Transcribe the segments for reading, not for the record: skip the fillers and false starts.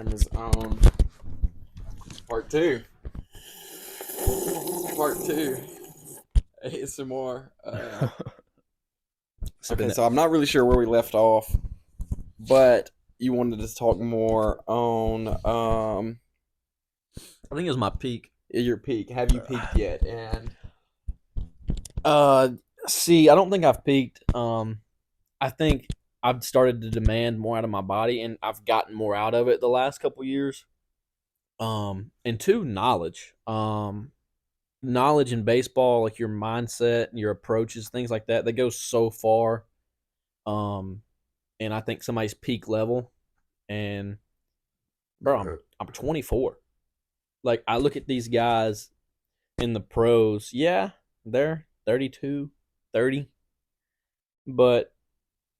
Cameras on. Part two. Part two. ASMR. Okay, so I'm not really sure where we left off, but you wanted to talk more on I think it was my peak. your peak. Have you peaked yet? And See, I don't think I've peaked. I think I've started to demand more out of my body, and I've gotten more out of it the last couple years. And two, knowledge. Knowledge in baseball, like your mindset and your approaches, things like that, they go so far. Um, and I think somebody's peak level, and bro, I'm 24. Like I look at these guys in the pros. Yeah, they're 32, 30, but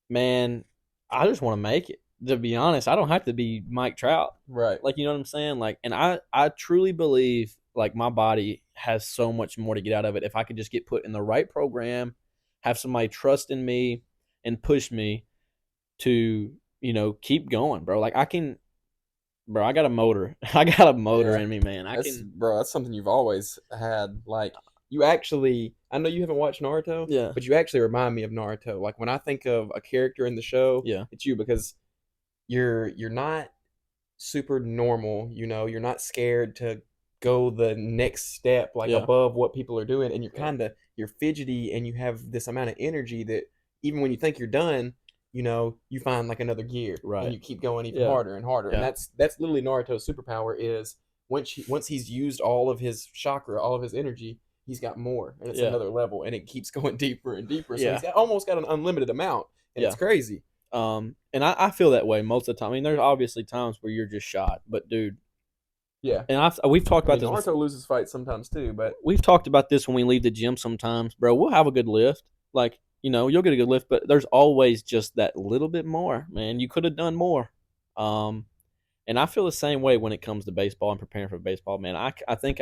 man, I just want to make it. To be honest, I don't have to be Mike Trout. right. Like, you know what I'm saying? Like, and I truly believe like my body has so much more to get out of it if I could just get put in the right program, have somebody trust in me and push me to, keep going, bro. Like I can, bro, I got a motor. I got a motor Yeah. in me, man. I That's can. bro, that's something you've always had. Like you actually I know you haven't watched Naruto, Yeah. but you actually remind me of Naruto. Like when I think of a character in the show, Yeah. it's you because you're not super normal, you're not scared to go the next step like Yeah. above what people are doing, and Yeah. you're fidgety and you have this amount of energy that even when you think you're done, you find like another gear and Right. you keep going even Yeah. harder and harder. And Yeah. that's literally Naruto's superpower is once he's used all of his chakra, all of his energy, he's got more and it's Yeah. another level and it keeps going deeper and deeper. So Yeah. he's almost got an unlimited amount and it's Yeah. crazy. And I feel that way most of the time. I mean, there's obviously times where you're just shot, but dude, Yeah. and we've talked I about mean, this. Naruto loses fights sometimes too, but We've talked about this when we leave the gym. Sometimes, bro, we'll have a good lift. Like, you'll get a good lift, but there's always just that little bit more, man. You could have done more. Um, and I feel the same way when it comes to baseball and preparing for baseball, man. I think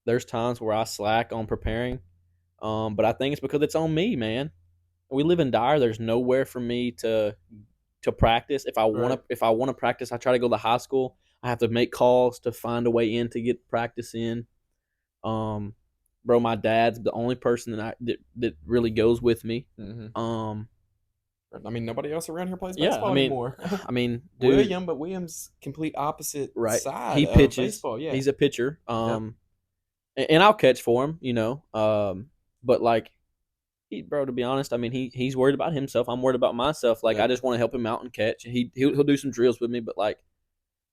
there's times where I slack on preparing, but I think it's because it's on me, man. We live in Dyer. There's nowhere for me to practice. right. If I want to practice, I try to go to high school. I have to make calls to find a way in to get practice in. Um, bro, my dad's the only person that really goes with me. Mm-hmm. Um, I mean, nobody else around here plays yeah, baseball anymore. I mean, dude, But William's complete opposite right? side He of pitches. baseball. Yeah. He's a pitcher. Yep. And I'll catch for him, but like, bro, to be honest, I mean, he's worried about himself. I'm worried about myself. Like, I Yep. just want to help him out and catch. He'll do some drills with me, but like,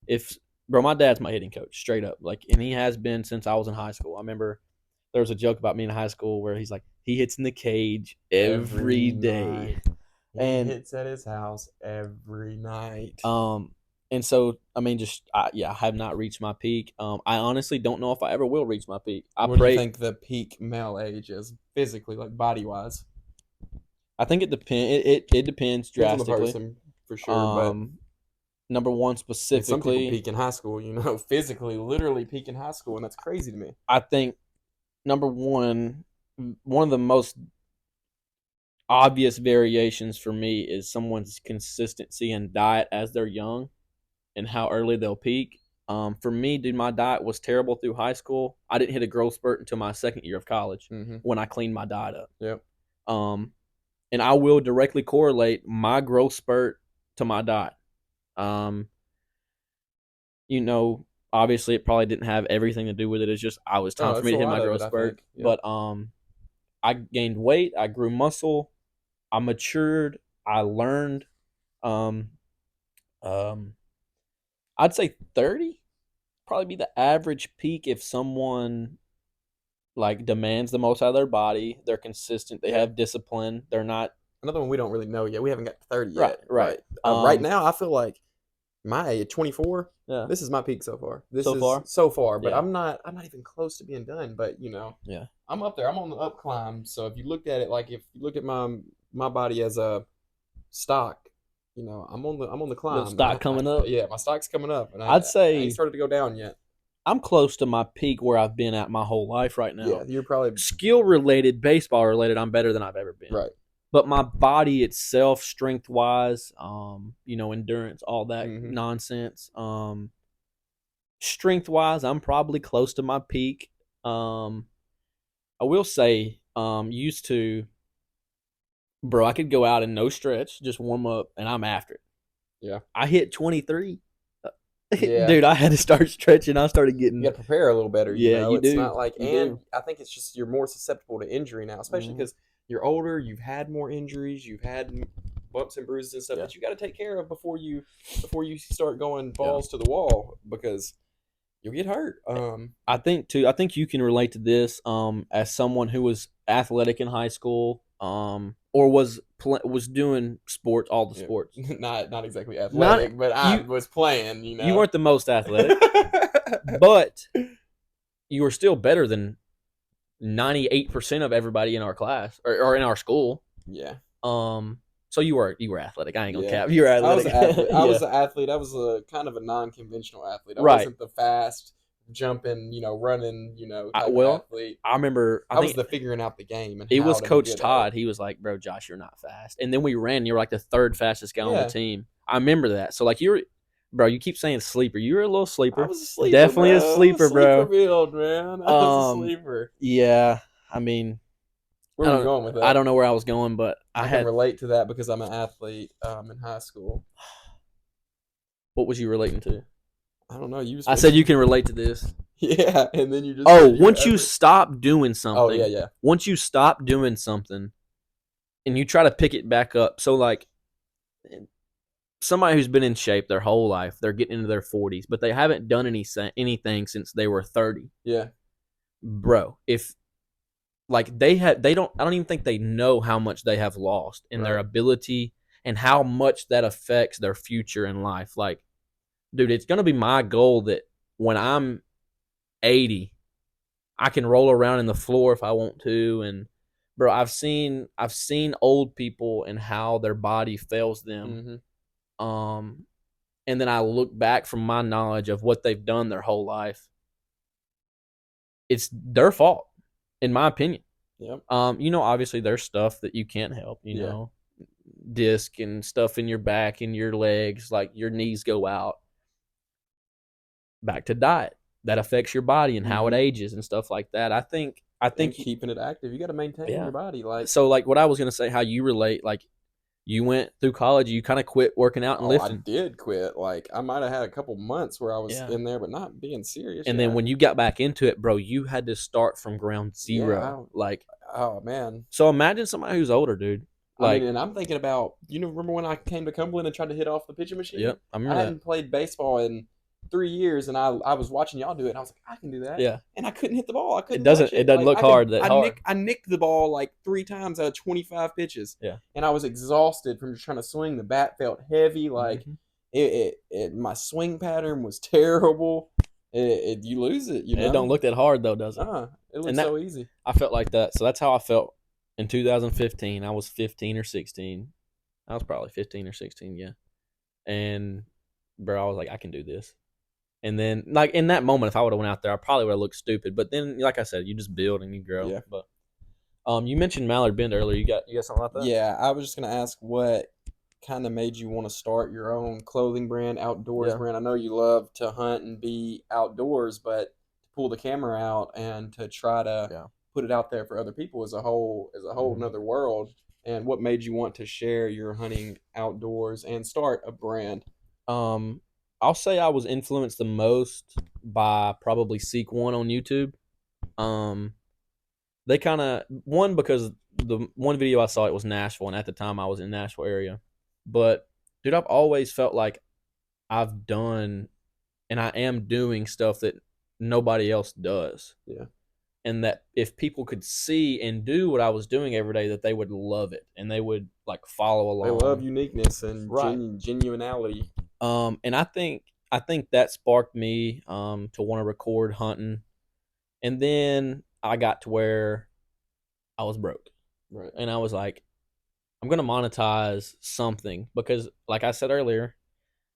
if bro, my dad's my hitting coach, straight up. Like, and he has been since I was in high school. I remember there was a joke about me in high school where he's like, he hits in the cage every day, night. He and hits at his house every night. um, and so I mean, I have not reached my peak. I honestly don't know if I ever will reach my peak. I What do you pray. think the peak male age is physically, like body wise? I think it depends. It depends Depends on the drastically. person for sure, but Um, Number one I mean, some people specifically, peak in high school. Physically, literally peak in high school, and that's crazy to me. I think number one of the most obvious variations for me is someone's consistency in diet as they're young and how early they'll peak. For me, dude, my diet was terrible through high school. I didn't hit a growth spurt until my second year of college Mm-hmm. when I cleaned my diet up. Yep. Um, and I will directly correlate my growth spurt to my diet. Um, Obviously it probably didn't have everything to do with it. It's just I was time Oh, for that's me a to hit lot my of growth it. I spurt. think. Yep. But I gained weight, I grew muscle, I matured, I learned. Um, um, I'd say 30 probably be the average peak if someone like demands the most out of their body. They're consistent. They Yeah. have discipline. They're not Another one we don't really know yet. We haven't got to 30 right. yet. Right. Right now, I feel like my age, 24. Yeah. This is my peak so far. This So is far? so far, but Yeah. I'm not even close to being done. But Yeah. I'm up there. I'm on the up climb. So if you looked at it like if you look at my body as a stock, I'm on the The climb. stock coming up. Yeah, my stock's coming up, and I'd I ain't say started to go down yet. I'm close to my peak where I've been at my whole life right now. Yeah, you're probably Skill related, baseball related, I'm better than I've ever been. right. but my body itself, strength wise, endurance, all that Mm-hmm. nonsense. Strength wise, I'm probably close to my peak. I will say, used to, bro, I could go out and no stretch, just warm up, and I'm after it. Yeah. I hit 23. Yeah. Dude, I had to start stretching. I started You got getting, to prepare a little better, you yeah, know. you It's do. not like, You and do. I think it's just you're more susceptible to injury now, especially Mm-hmm. because you're older, you've had more injuries, you've had bumps and bruises and stuff Yeah. that you got to take care of before you start going Yeah. balls to the wall because you'll get hurt. I think too. I think you can relate to this as someone who was athletic in high school, or was doing sports, all the Yeah, sports. not exactly Not athletic, but I you. was playing, you You know. weren't the most athletic, but you were still better than 98% of everybody in our class or in our school. Yeah, Um, so you were athletic. I ain't gonna yeah. cap. You're I was an athletic. athlete. I Yeah. was an athlete. I was a kind of a non-conventional athlete. I Right. wasn't the fast jumping, running, type of Well, athlete. I remember. I I was think the figuring out the game and it how was to be Coach good at it. Todd. He was like, "Bro, Josh, you're not fast." And then we ran. You were like the third fastest guy on the Yeah, team. I remember that. So like you're, bro. You keep saying sleeper. You were a little I sleeper. was a sleeper, Definitely a bro. sleeper, Sleeper bro. build, man. I was a sleeper. Yeah. I mean, Where I were you don't. going with I that? don't know where I was going, but I I can had. relate to that because I'm an athlete in high school. What was you relating to? I don't know. You were I supposed said to. you can relate to this. Yeah, and then you just Oh, said you were once you athletic. stop doing Oh yeah, something, yeah. once you stop doing something, and you try to pick it back up. So like somebody who's been in shape their whole life, they're getting into their 40s, but they haven't done anything since they were 30. Yeah. Bro, if like I don't even think they know how much they have lost in their Right. ability and how much that affects their future in life. Like, dude, it's going to be my goal that when I'm 80, I can roll around in the floor if I want to. And bro, I've seen old people and how their body fails them. Mm-hmm. Um, and then I look back from my knowledge of what they've done their whole life. It's their fault, in my opinion. Yep. Obviously there's stuff that you can't help, Yeah. disc and stuff in your back and your legs, like your knees go out. Back to diet. That affects your body and how it Mm-hmm. ages and stuff like that. I think And keeping it active, you got to maintain yeah. your body. Like, So like what I was gonna say, how you relate, like you went through college, you kind of quit working out and oh, I lifting. did quit. Like, I might have had a couple months where I was Yeah. in there, but not being serious. And then Yeah. when you got back into it, bro, you had to start from ground Yeah. zero. Like, Oh man. so imagine somebody who's older, dude. I mean, Like, and I'm thinking about, remember when I came to Cumberland and tried to hit off the pitching machine? yep, I remember I that. hadn't played baseball in 3 years, and I was watching y'all do it, and I was like, I can do that. Yeah. And I couldn't hit the ball. I It couldn't doesn't touch it it. doesn't Like look that hard. I nicked the ball like 3 times out of 25 pitches, Yeah. and I was exhausted from just trying to swing. The bat felt heavy. Like Mhm. my swing pattern was terrible. You lose it, It don't look that hard though, does it? It looks And that so easy. I felt like that. So that's how I felt in 2015. I was 15 or 16. I was probably 15 or 16, yeah. And bro, I was like, I can do this. And then, like in that moment, if I would have went out there, I probably would have looked stupid. But then, like I said, you just build and you grow. Yeah. But you mentioned Mallard Bend earlier. You got something like that? Yeah, I was just gonna ask what kind of made you want to start your own clothing brand, outdoors Yeah. brand. I know you love to hunt and be outdoors, but to pull the camera out and to try to Yeah. put it out there for other people is a whole Mhm. nother world. And what made you want to share your hunting outdoors and start a brand? Um, I'll say I was influenced the most by probably Seek One on YouTube. Um, they kind of one because the one video I saw it was Nashville, and at the time I was in Nashville area. But dude, I've always felt like I've done and I am doing stuff that nobody else does. Yeah, And that if people could see and do what I was doing every day, that they would love it and they would like follow they love along. uniqueness and Right. genuinity. And I think that sparked me to want to record hunting. And then I got to where I was broke. Right. And I was like, I'm gonna monetize something because like I said earlier,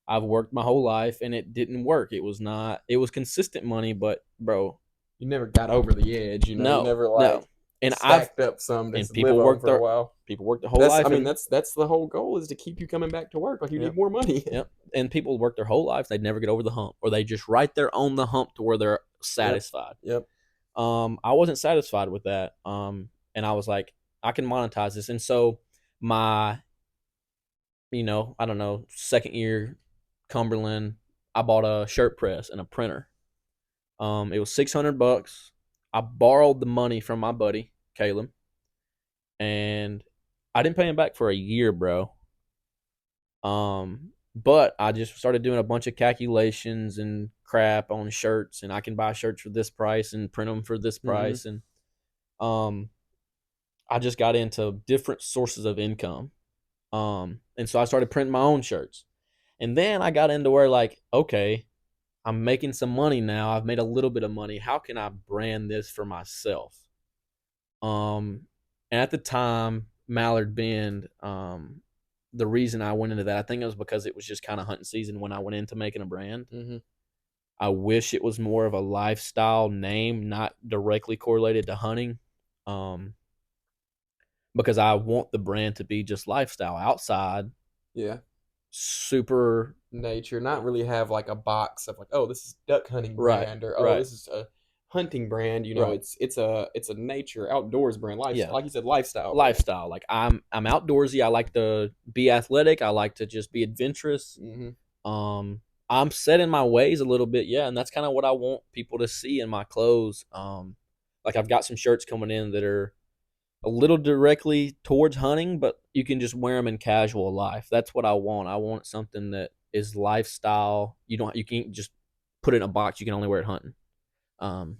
I've worked my whole life and it didn't work. It was consistent money, but bro, You never got over the edge. You no, never like no. and I've stacked up some to and live on for a while. people work their whole That's life, I mean and that's the whole goal is to keep you coming back to work. Like you yep, need more money. yep, and people work their whole lives. They never get over the hump, or they just right there on the hump to where they're Yep. satisfied. Yep. I wasn't satisfied with that. And I was like, I can monetize this. And so my, I don't know, second year Cumberland, I bought a shirt press and a printer. It was $600. I borrowed the money from my buddy Caleb, and I didn't pay him back for a year, bro. But I just started doing a bunch of calculations and crap on shirts, and I can buy shirts for this price and print them for this Mm-hmm. price, and um, I just got into different sources of income. And so I started printing my own shirts. And then I got into where like, okay, I'm making some money now. I've made a little bit of money. How can I brand this for myself? Um, and at the time, Mallard Bend, the reason I went into that, I think it was because it was just kind of hunting season when I went into making a brand. Mm-hmm. I wish it was more of a lifestyle name, not directly correlated to hunting. Um, because I want the brand to be just lifestyle outside, Yeah. super Nature, not really have like a box of like, oh, this is duck hunting right, brand or oh, right, this is a hunting brand. right. It's a nature outdoors brand, Yeah, like you said, lifestyle brand. lifestyle. Like I'm outdoorsy. I like to be athletic. I like to just be adventurous. Mm-hmm. Um, I'm set in my ways a little bit, yeah, and that's kind of what I want people to see in my clothes. Like I've got some shirts coming in that are a little directly towards hunting, but you can just wear them in casual life. That's what I want. I want something that is lifestyle. You can't just put it in a box. You can only wear it hunting. Um,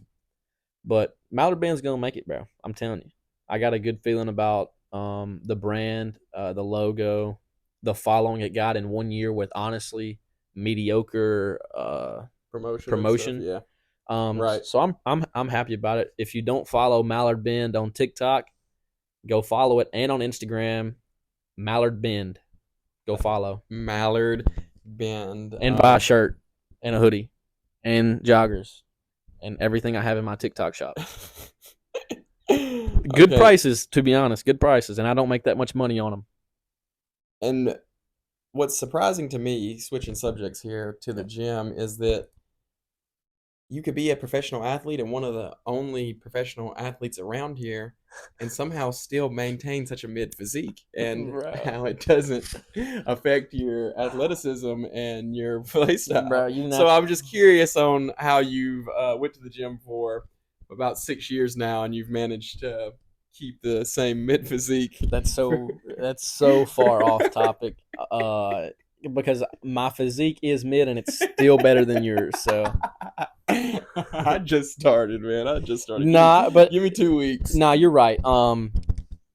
but Mallard Band's gonna make it, bro. I'm telling you. I got a good feeling about the brand, the logo, the following it got in 1 year with honestly mediocre Promotion and stuff. promotion. Yeah. Right. So I'm happy about it. If you don't follow Mallard Bend on TikTok, go follow it, and on Instagram, Mallard Bend. Go follow Mallard Bend. and buy a shirt and a hoodie and joggers and everything I have in my TikTok shop. Good Okay. prices, to be honest. Good prices, and I don't make that much money on them. And what's surprising to me, switching subjects here to the Yep. gym, is that you could be a professional athlete and one of the only professional athletes around here and somehow still maintain such a mid physique and Bro, how it doesn't affect your athleticism and your play style. bro, you So not. I'm just curious on how you've went to the gym for about 6 years now and you've managed to keep the same mid physique. That's so far off topic. Because my physique is mid and it's still better than yours. So I just started, man. I just started. nah, but Give me 2 weeks. nah, you're right.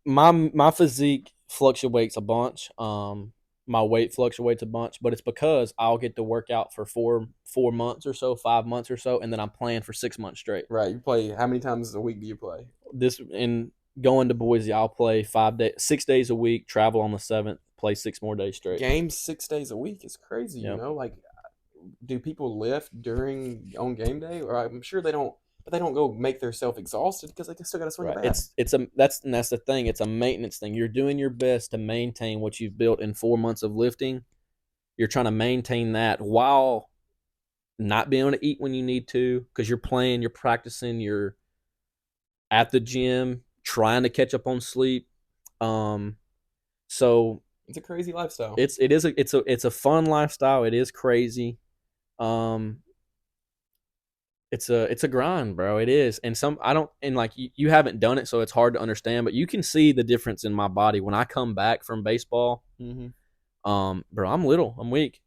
My physique fluctuates a bunch. My weight fluctuates a bunch, but it's because I'll get to work out for four months or so, 5 months or so, and then I'm playing for 6 months straight. Right. You play how many times a week do you play? This in going to Boise, I'll play 5 days, 6 days a week. Travel on the seventh, play 6 more days straight. Games 6 days a week is crazy, you Yep. know? Like do people lift during on game day? Or I'm sure they don't but they don't go make themselves exhausted because they still gotta swing a Right. bat. That's the thing. It's a maintenance thing. You're doing your best to maintain what you've built in 4 months of lifting. You're trying to maintain that while not being able to eat when you need to because you're playing, you're practicing, you're at the gym, trying to catch up on sleep. Um, so It's a crazy lifestyle. it's a fun lifestyle. It is crazy. Um, it's a grind, bro. It is, and some I don't, and like you haven't done it, so it's hard to understand. But you can see the difference in my body when I come back from baseball. Mm-hmm. Bro, I'm little, I'm weak.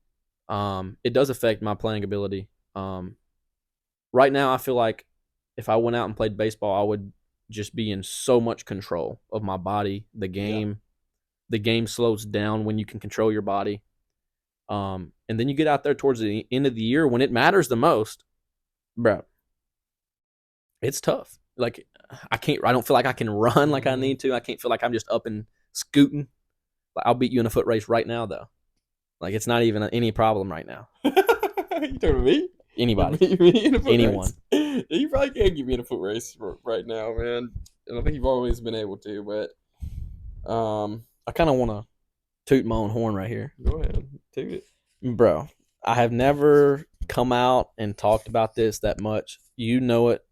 It does affect my playing ability. Right now, I feel like if I went out and played baseball, I would just be in so much control of my body. Yeah. The game slows down when you can control your body. And then you get out there towards the end of the year when it matters the most, bro. It's tough. Like I don't feel like I can run like I Mm-hmm. need to. I can't feel like I'm just up and scooting. Like I'll beat you in a foot race right now, though. Like it's not even any problem right now. You talking to me? to Anybody, beat me in a foot race. anyone. You probably can't get me in a foot race right now, man. And I think you've always been able to, but I kind of want to toot my own horn right here, go ahead, toot it. bro. I have never come out and talked about this that much. You know it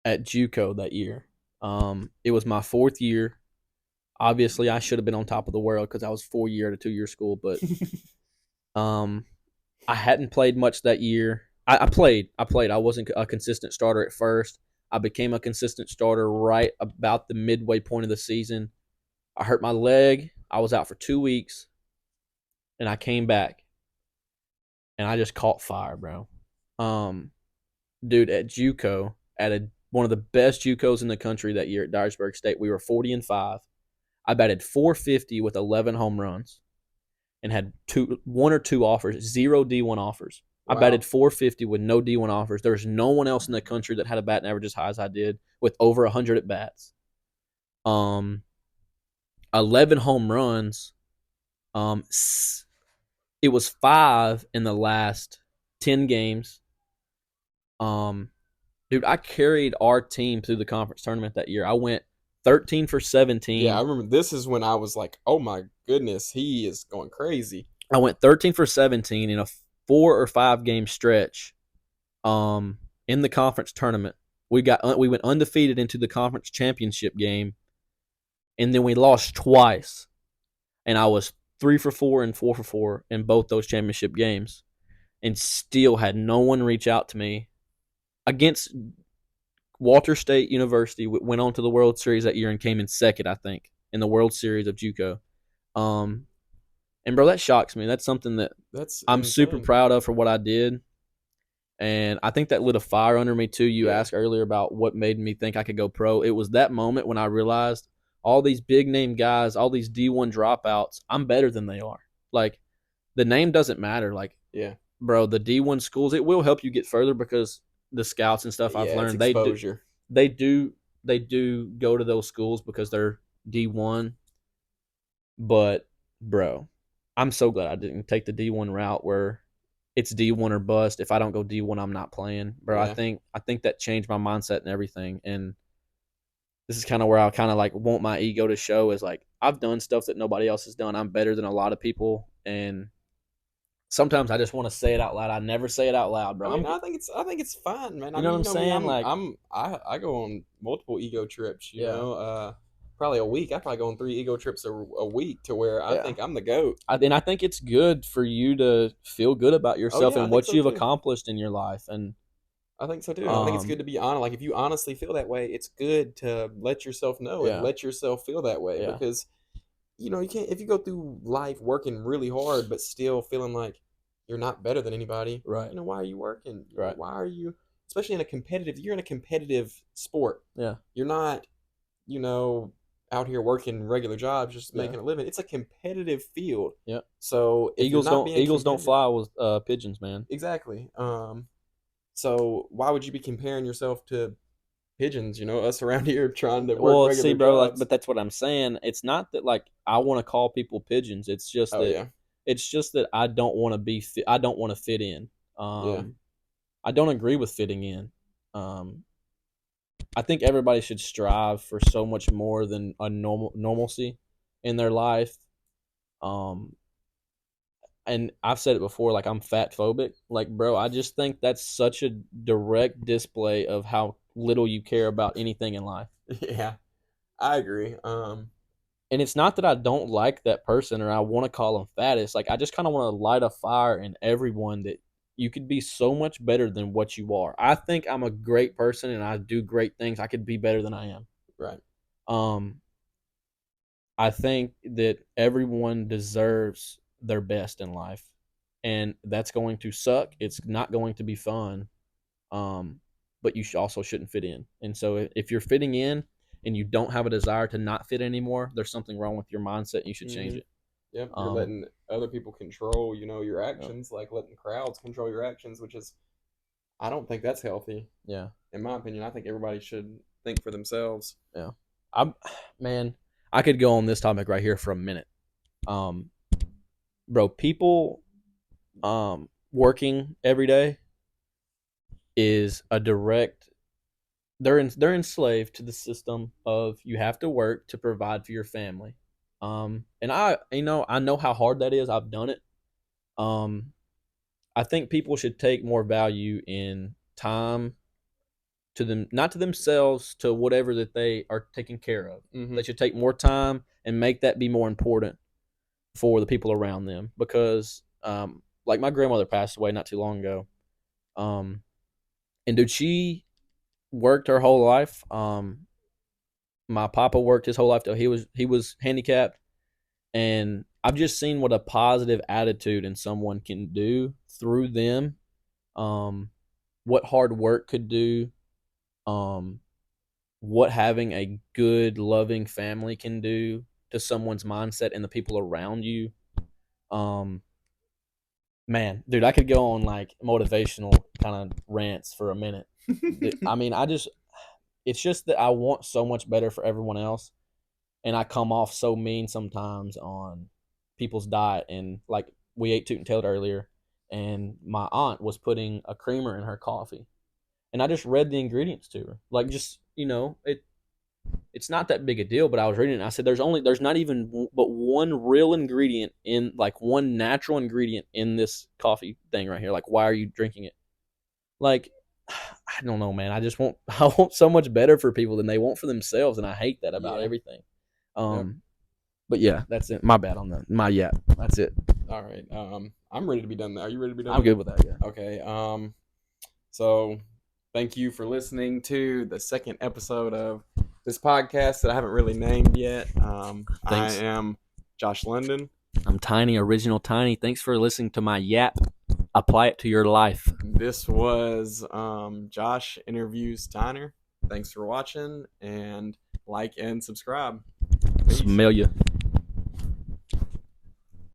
at JUCO that year. It was my 4th year. Obviously, I should have been on top of the world because I was 4 year at a 2 year school, but um, I hadn't played much that year. I played. I wasn't a consistent starter at first. I became a consistent starter right about the midway point of the season. I hurt my leg. I was out for 2 weeks, and I came back, and I just caught fire, bro. Um, Dude, at JUCO, one of the best JUCOs in the country that year at Dyersburg State, we were 40-5. I batted 450 with 11 home runs and had one or two offers, zero D1 offers. I batted Wow. 450 with no D1 offers. There's no one else in the country that had a batting average as high as I did with over 100 at bats. Um, 11 home runs. Um, it was 5 in the last 10 games. Dude, I carried our team through the conference tournament that year. I went 13 for Yeah, I 17. remember this is when I was like, oh my goodness, he is going crazy. I went 13 for 17 in a 4 or 5 game stretch. In the conference tournament, we went undefeated into the conference championship game, and then we lost twice. And I was 3 for 4 and 4 for 4 in both those championship games, and still had no one reach out to me. Against Walter State University, went on to the World Series that year and came in second, I think, in the World Series of JUCO. And bro, that shocks me. That's something that That's I'm super insane. proud of for what I did. And I think that lit a fire under me too. You Yeah. asked earlier about what made me think I could go pro. It was that moment when I realized all these big name guys, all these D1 dropouts, I'm better than they are. Like, the name doesn't matter. Like, Yeah. bro, the D1 schools, it will help you get further because the scouts and stuff I've Yeah, it's learned, exposure. they do they do go to those schools because they're D1. But bro, I'm so glad I didn't take the D1 route where it's D1 or bust. If I don't go D1, I'm not playing, bro. Yeah. I think that changed my mindset and everything. And this is kind of where I kind of like want my ego to show is like I've done stuff that nobody else has done. I'm better than a lot of people, and sometimes I just want to say it out loud. I never say it out loud, I bro. mean, I think it's fine, man. I You know mean, what I'm you know me, saying? Like, I go on multiple ego trips, yeah, probably a week. I probably go on 3 ego trips a week to where I yeah. think I'm the GOAT. And I think it's good for you to feel good about Oh yourself yeah, I and think what so you've too. accomplished in your life. And I think so too. I think it's um, good to be honest. Like if you honestly feel that way, it's good to let yourself know and yeah, let yourself feel that way yeah, because you can't if you go through life working really hard but still feeling like you're not better than anybody. right, Why are you working? right, Why are you especially you're in a competitive sport. yeah, You're not, you know, out here working regular jobs just yeah, making a living. It's a competitive field. yeah. So if you're not being Eagles don't competitive, fly with pigeons, man. exactly. So why would you be comparing yourself to pigeons? Us around here trying to work Well, see, regular bro, like, jobs. but that's what I'm saying. It's not that like I want to call people pigeons. Oh yeah, It's just that I don't want to I don't want to fit in. yeah. Um, I don't agree with fitting in. Um, I think everybody should strive for so much more than a normalcy in their life. Um, and I've said it before, like I'm fat phobic. Like, bro, I just think that's such a direct display of how little you care about anything in life. Yeah, I agree. And it's not that I don't like that person or I want to call them fat. It's like I just kind of want to light a fire in everyone that you could be so much better than what you are. I think I'm a great person and I do great things. I could be better than I am. Right. Um, I think that everyone deserves their best in life, and that's going to suck. It's not going to be fun. Um, but you also shouldn't fit in. And so if you're fitting in and you don't have a desire to not fit anymore, there's something wrong with your mindset. And you should change Mm-hmm. it. Yep. You're Um, letting other people control, your yeah, actions, like letting crowds control your actions, which is, I don't think that's healthy. yeah, In my opinion, I think everybody should think for themselves. yeah. I'm man. I could go on this topic right here for a minute. Um, Bro, people working every day. is a direct. They're enslaved to the system of you have to work to provide for your family. And I know how hard that is. I've done it. Um, I think people should take more value in time to them, not to themselves, to whatever that they are taking care of. Hmm. They should take more time and make that be more important for the people around them because, like my grandmother passed away not too long ago. Um, and dude, she worked her whole life. My papa worked his whole life till he was handicapped, and I've just seen what a positive attitude in someone can do through them. Um, what hard work could do. Um, what having a good, loving family can do to someone's mindset and the people around you. Um, man, dude, I could go on like motivational kind of rants for a minute. I mean, it's just that I want so much better for everyone else, and I come off so mean sometimes on people's diet. And like we ate Toot and Tailed earlier, and my aunt was putting a creamer in her coffee, and I just read the ingredients to her, like just it's not that big a deal. But I was reading it and I said, there's not even but one real ingredient in, like one natural ingredient in this coffee thing right here. Like, why are you drinking it? Like, I don't know, man. I just want I want so much better for people than they want for themselves, and I hate that about Yeah. everything. Yep. But yeah, that's it. My bad on that. My yap. That's it. All right. I'm ready to be done. Are you ready to be I'm done? good with that. Yeah. Okay. So thank you for listening to the second episode of this podcast that I haven't really named yet. I Thanks. am Josh London. I'm Tiny, original Tiny. Thanks for listening to my yap. Apply it to your life. This was Josh interviews Tyner. Thanks for watching, and like and subscribe. Peace. Smell you.